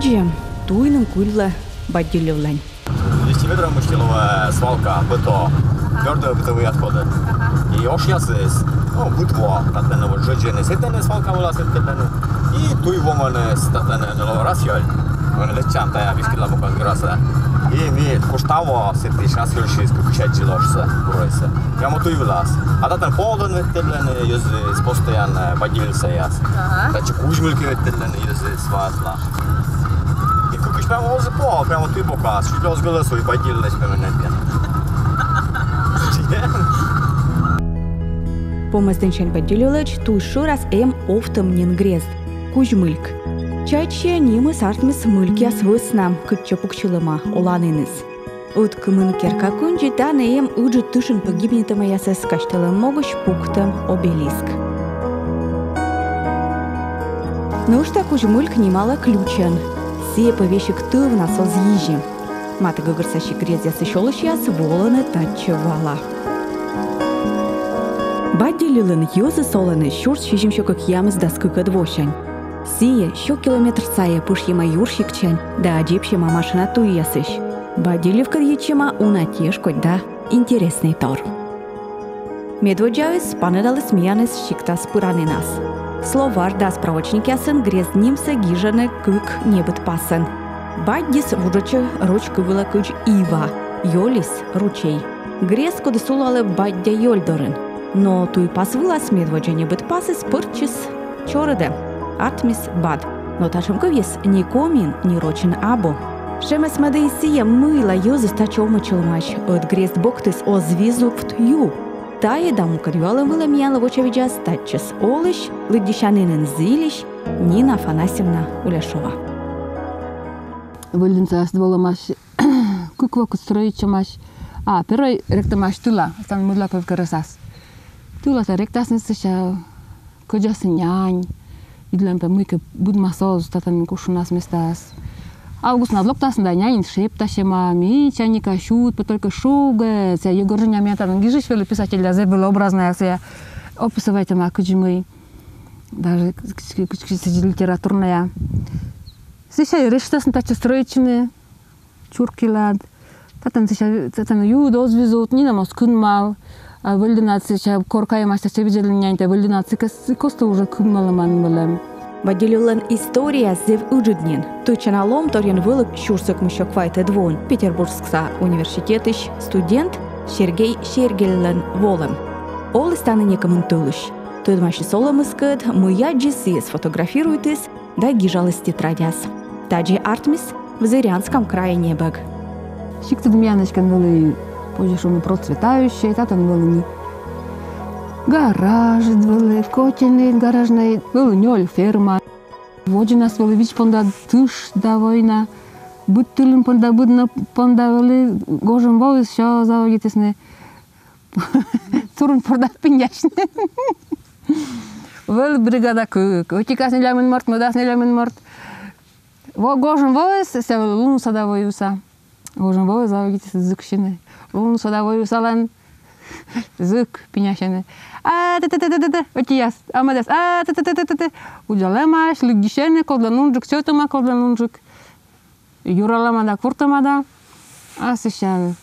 Баджи туйным кульла баддилевлань. 200 метров мыштилова свалка, быто, твердые бытовые отходы. И ошьясыз, бытво, татаны вот жжены, сетаны свалка была сетаны. И туй воманы статаны раз ёль. Лечан тая бишкила буквально граса. И ми куштаво сети шас ёльшиз кучать жилошса бурайса. Прямо туй влас. А татан полдон веттерлены юзы постоянно баддилься яс. Тачи кужмылки веттерлены юзы сватлаш. И кукиш прямо возле пола, прямо туй показ. Чуть лёс голосу и баддились перманентно. Поместенчен баддилюлач туй шурас офтом нингрест. Кужмыльк. Чайче нимы сартмис мыльки асвыснам кытча пукчылыма оланыныз. От кымын керка кунжи тан уджи тышын погибнетыма ясес каштылым могыш пуктым обелиск. Нушта кужмыльк немало ключен. Сие повещик тывна созъижи. Маты гыгырсащи грез ясы шолыш яс воланы татчы вала. Баддилюлын юзы соланы шурс шижимшо как ямыз даскыка двощань. Сие шо километр сая пушьема юрщикчань, да аджипщема машина туясыш. Бадилевка ечема унатешкоть, да интересный тор. Медводжавис панедалыс миянес щиктас пыранынас. Словар да справочник ясын грезнимся гижаны кык небыт пасын. Баддис вужачы ручку вылакыч ива, йолис ручей. Грез коды сулалы баддя йольдорын. Но туй пас вылас медводжа небыт пасыс пырчыс чорыды. Артмис бад, но ташем ковес ни комин, ни рочин або. Шемес мадей сия мыла юзы стачома челмач, от грест боктыс о звизупт ю. Тае даму карьола мыла мияла вочевиджа стачес олыш, лыддишанынын зилищ, Нина Афанасьевна Уляшова. Выльденца стволамаш, куквок строичамаш, первой ректамаш тула, стан мыдла повкарасас. Тула-то ректасница коджасы нянь, Идлен pe mâike bud masaz tatan кушунас местас. Август надлоктас да нянин шепташема ми чайника шут, только шуга, ся Егоржиня мятан гижиш вели писатель да зебел образная ся описывайте ма куджимы. Даже литературная. Сейчас рештас на строичны чуркилад. Тatan ю дозвизут ни на москун мал. Выльденаться сейчас коркая мастер себе няньта выльденаться косто уже кумаламан мылем. Баддилюлын история зев уджиднин. Тучаналом торен вылык шурсык мышоквайте двон. Петербургскса университетыш студент Сергей Шергеллен волем. Ол станы некомын тылыш. Тыдмаши соломыскыд мыя джиси сфотографируйтыс да гижалыс тетрадяс. Таджи артмис в Зырянском крае небэг. Щик-то дмяночкан были позже шумно процветающие, татан были гараж, были котельные, гаражные, были нёль ферма. Воджи нас были вич понда тыш да война, быттылын понда быдна понда были гожем войс шо заводитесне. Турун понда пинячне. Были бригада кык, отикас не лямын морт, мудас не лямын морт. Гожем войс, ся луну сада воюса. Гожем войс заводитесне зыкщины. Луну садовой салан зык пенящины. Отияс, амадас, уджалемаш, лыгдишене, колданунжик, сётама колданунжик. Юраламада, куртамада. Сыщаны.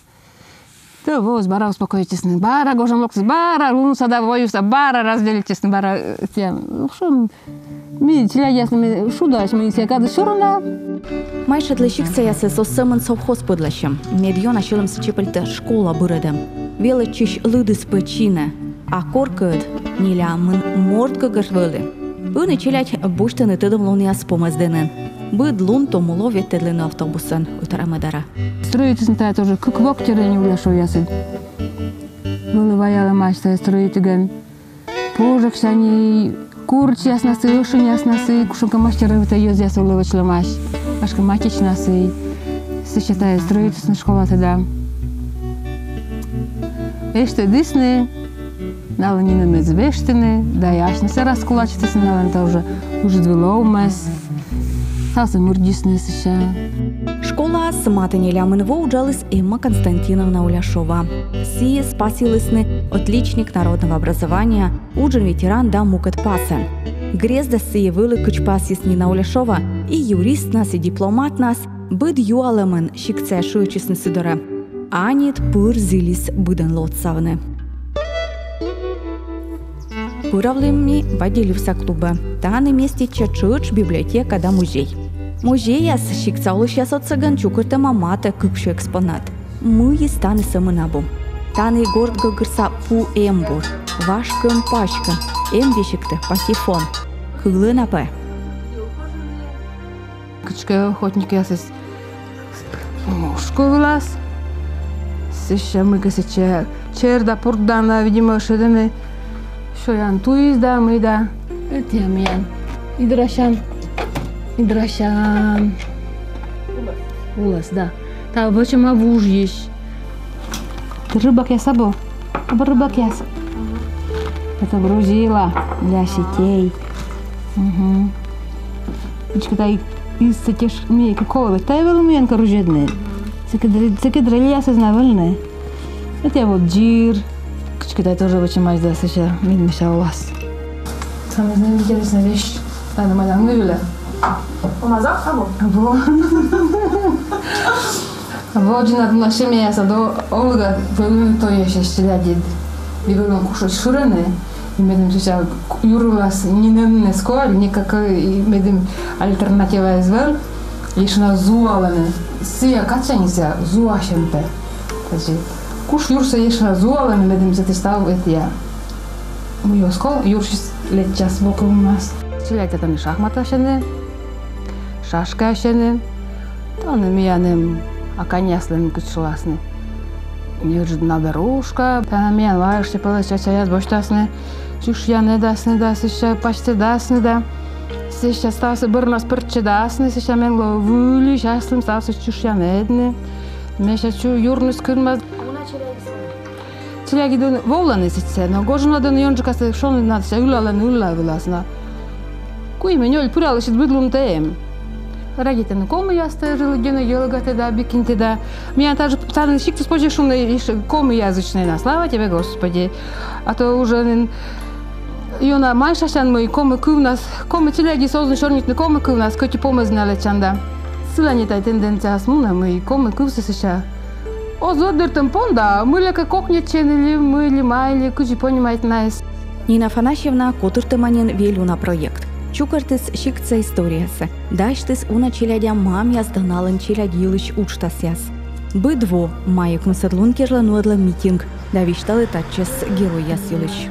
Ты воз, бара успокоитесь, бара гожем локсис, бара луну садовой, бара разделитесь, бара тем. Шо, ми тиля ясными шудаш, ми себя кады шурна. Майшат лещикся ясы сосымын совхоз пыдлащым. Медьон ашылым сычепыльты школа бырыдым. Велы чиш лыдыс пычины, а коркыд нилямын мордка гырвылы. Ыны челять буштыны тыдым лон яс помаздынын. Быд лун томуло веттерлыны автобусын утарамадара. Строитесн тая тоже кыквок терени Уляшов ясы. Вылываяла мачта строитыган. Пожак шани курч яснасы, ушын яснасы, кушынка мастера вита ёз ясы улывачлы маш. Ашка матичнасы. Сычетая строитесн школа тада. Эште дысны, наланины мезвештыны, да яшнысы раскулачтысы наланта уже двилоумас. Сасы мурдисны сыча. Школа сматыне лямын воуджалыс Эмма Константиновна Уляшова. Сие спасилысны отличник народного образования, уджин ветеран да мукат пасан. Грезда сыевылы кычпасис Нина Улешова и юрист нас и дипломат нас быд юалымын шикце шуечесны сыдыры. Анит пыр зилис быдын лотсавны. Пыравлымни поделился клуба. Таны месте чачыч библиотека да музей. Музей ас шикцаулы сейчас от саган чукырта мамата кыкшу экспонат. Мы и станы самынабу. Таны горд гагырса пу эмбур. Вашкым пачкым. Эмбешикты пасифон. Кылы напэ. Кычка охотник ясыз мушку вылаз. Сеща мы гасече черда пурдана, видимо, шедены. Шоян туизда, мыйда. Этемиян. Идрашан. Улас, да. Та бачим авуж еш. Ты рыбак яса бо? Аба рыбак яса. Это грузила для сетей. Ичка из сетеш ми какого? Та вело ми анка ружедне. Цеки драли яса знавельне. Это вот джир. Ичка тоже бачим аж да сеща мидмиша улас. Самая интересная вещь. Та на мадан вывела. Помазав або? Або один от нашей мяса до Олга вывели то еще щелядит. Вывели кушать шурены. И медем сейчас юрлас не скоро, никакой медем альтернатива извел. Лишь на зуалане. Сия качанися зуашемпе. Значит, куш юрса лишь на зуалане медем затестал это я. Мы его скол юршис лет час боку у нас. Щелядит там шахмата шене. Шашка шене. Таны миянем аканяслен кучласны. Неожиданно дорожка. Таны миян лаешься получается боштасны. Чуш я не дасны да, сейчас почти дасны да. Сейчас стався бърнас пърче дасны, сейчас менгло вули, шаслым стався чуш я не дне. Меша чу юрнус кырмаз. Челяги дон воланы ситсе, но гожна дон йончика се шон над се улалан улавиласна. Куй меньоль пуралышит быдлум тем. Радите кому я стажила гена йолгате да бикинте да. Меня также таны шиктус пожешуны кому язычные на слава тебе Господи. А то уже Йона майшашан мой кому кувнас, кому челяги созны шорнитны кому кувнас, коти помазна лечанда. Силани тай тенденция смуна мой кому кувсы сыша. О зоддертым понда, мы лека кокня ченели, мы ли майли, кучи понимает нас. Нина Афанасьевна котыртыманен велюна проект. Чукартыс шикца историясы. Даштыс уна челядя мам язданалын челядилыш учтасяс. Быдво майыкны садлун керлануадла митинг, да вишталы татчес герой ясилыш.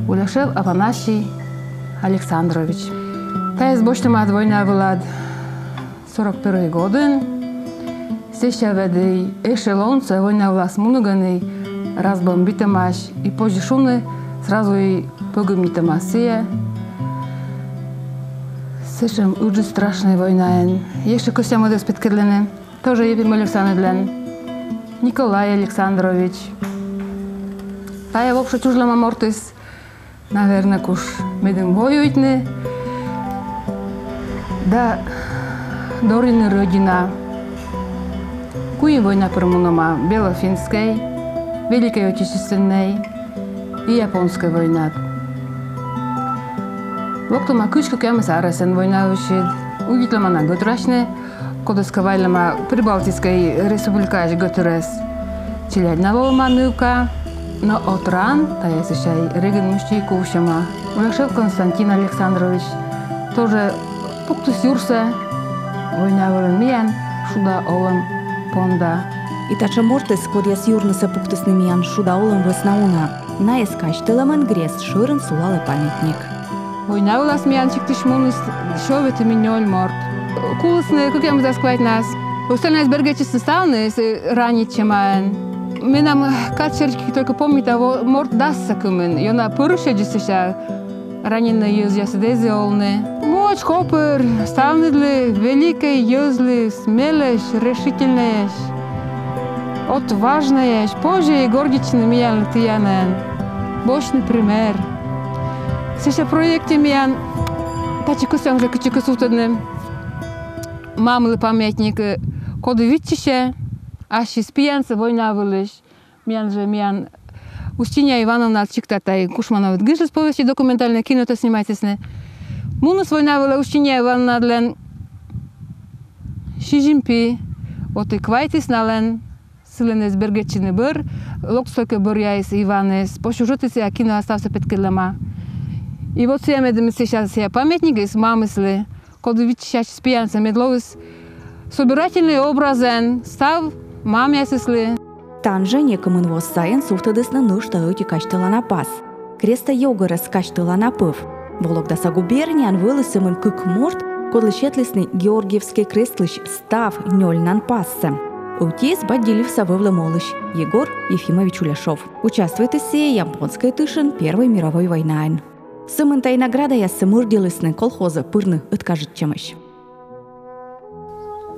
Улешев Афанасий Александрович. Та из бочтыма от война влад 41 годын. Сеща ведей эшелонца война влас мунуганы разбомбитамаш и позже сразу и погубнитамасия. Сещам очень страшная война. Еще костя модес подкидлены. Тоже Ефим Александрович. Николай Александрович. Тая вообще чужлама мортис. Наверное, куш медем воюйтне. Да, Дорина родина. Куи война промунома Белофинской, Великой Отечественной и Японской война. Воктома кучка кемес арасен война ушид. Угитлама на готрашне, кодоскавайлама Прибалтийской республикаж готрес. Челядна волма нывка. Но от ран, та я сещай реген мужчи кушама. Улешев Константин Александрович. Тоже пуктус юрсе. Война волен миян, шуда олам понда. И тача мортес кодяс юрныса пуктусны миян шуда олам веснауна. На эскач теламен грез шырын сулалы памятник. Война волас миян чиктыш муныс шоветы миньоль морт. Кулысны, как я мы засквать нас. Остальные сбергечесы ставны, ранить чемаен. Мы нам качерки только помнит, а морт дастся кумен. И она порушедется, раненая юзя сидези олны. Моч хопер, ставны ли великой юзли, смелешь, решительнешь, отважнешь, позже и гордичный миян тиянен. Бочный пример. Сейчас проекте миян, тачикусян же качикусутадным. Мамлы памятник, коды витчище. Аш из пьянца война вылез. Устинья Ивановна Чиктатай Кушманова. Гыжес повести документальное кино-то снимать. Муну свойна была учине валнадлен Ши Цзиньпин, вот и квайтис нален, силенес бергечины быр, локстойка буряис Иванес, по сюжетице акина остался петкелема. И вот я медленно сейчас я памятник из мамысли, когда сейчас спиянца медловис, собирательный образен, став маме если. Танже некому инвоз сайен суфтадыс на нужда утекаштыла на пас. Креста йогора скаштыла на пыв. Вологдаса губерниян вылысымын кык морт, кодлышетлесный Георгиевский крестлыш став нёльнан пассе. Утес Бадилевса вывлымолыш Егор Ефимович Уляшов. Участвует из сей японской тышин Первой мировой войны. Сымынтай награда я сымырдилысны колхоза пырны ыткажыт чемыш.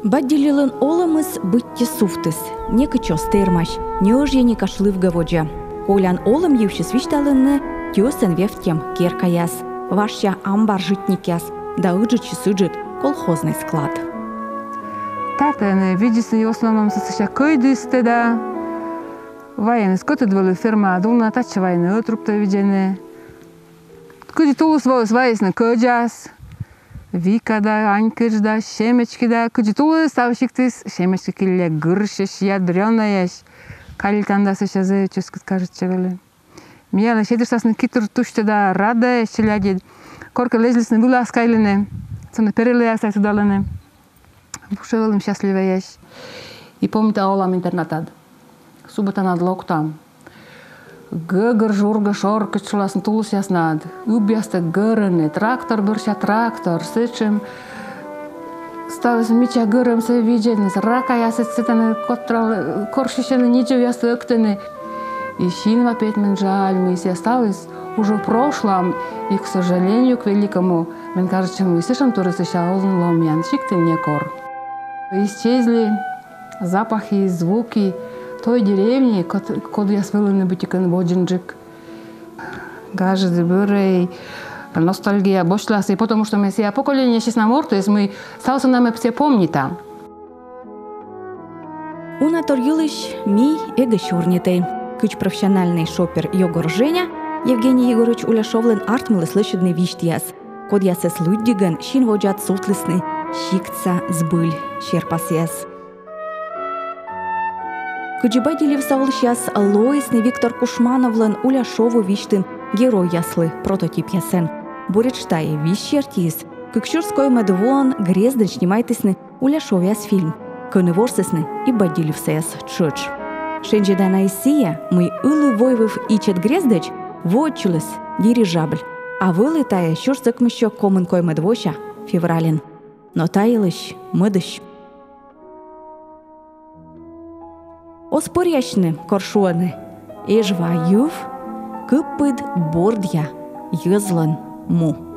Баддилилын олымыз бытте суфтыс, не кычос термаш, не ожье не кашлы в гаводжа. Колян олым евшис вишталынны тёсен вефтем керкаяс, ваша амбар житникяс, да ыджычы сыджит колхозный склад. Татene видисни в основном сыша көйдүсте да, военный скотыдвалы ферма, дулна тача войны отрупта видене. Куди тулус волос вайсны көджас, Вика да, Анькыш да, Шемечки да, куди тулус ставщиктыс, Шемечки килле гыршеш, ядрёная, калитанда сыша зэческут кажет чевели. Мияла шедерсасны китр туште да, рада, щеляги, корка лезлисны была скайлине, цена перелея сайтудалыне. Бушевалым счастливая. И помните олам интернатад. Суббота над локтам. Гыгыр журга шорка чуласын тулус яснад. Убясты гырыны, трактор бырша трактор, сычым. Ставыз мича гырым се видженес, рака ясы цитаны, коршищены ничего ясы ыктыны. И щин опять мен жаль, мы все осталось уже в прошлом. И, к сожалению, к великому, мен кажется, мы слышим, что рысыша олын ломян, шикты не кор. Исчезли запахи, звуки той деревни, куда я свылыны бутикан воджинджик. Гажды бюрей, ностальгия бошлась, и потому что мы все поколение сейчас на морду, мы стался нам все помнить там. Уна торгилыш ми эгощурнитей. Кыч профессиональный шопер Йогор Женя, Евгений Егорович Уляшовлен артмылы слышадный виштияс. Код я сес люддиган щин воджат сутлысны, щикца сбыль щерпасяс. Кыджибадилев савлыщас Лоисный Виктор Кушмановлен Уляшову виштын герой яслы прототип ясен. Буретштае вищертис, кыкшурской медвон грезден снимайтысны Уляшовяс фильм. Кыны-ворсысны и Бадилевсаяс чуч. Шенджедана Исия мы ылы войвов ичет грездыч вотчулыс дирижабль. А вылытая щурсыкмыщё комынкой медвоща февралин. Но таилыш мыдыш. Оспорящны коршуаны. Эжва юв кыппыд бордья йызлын му.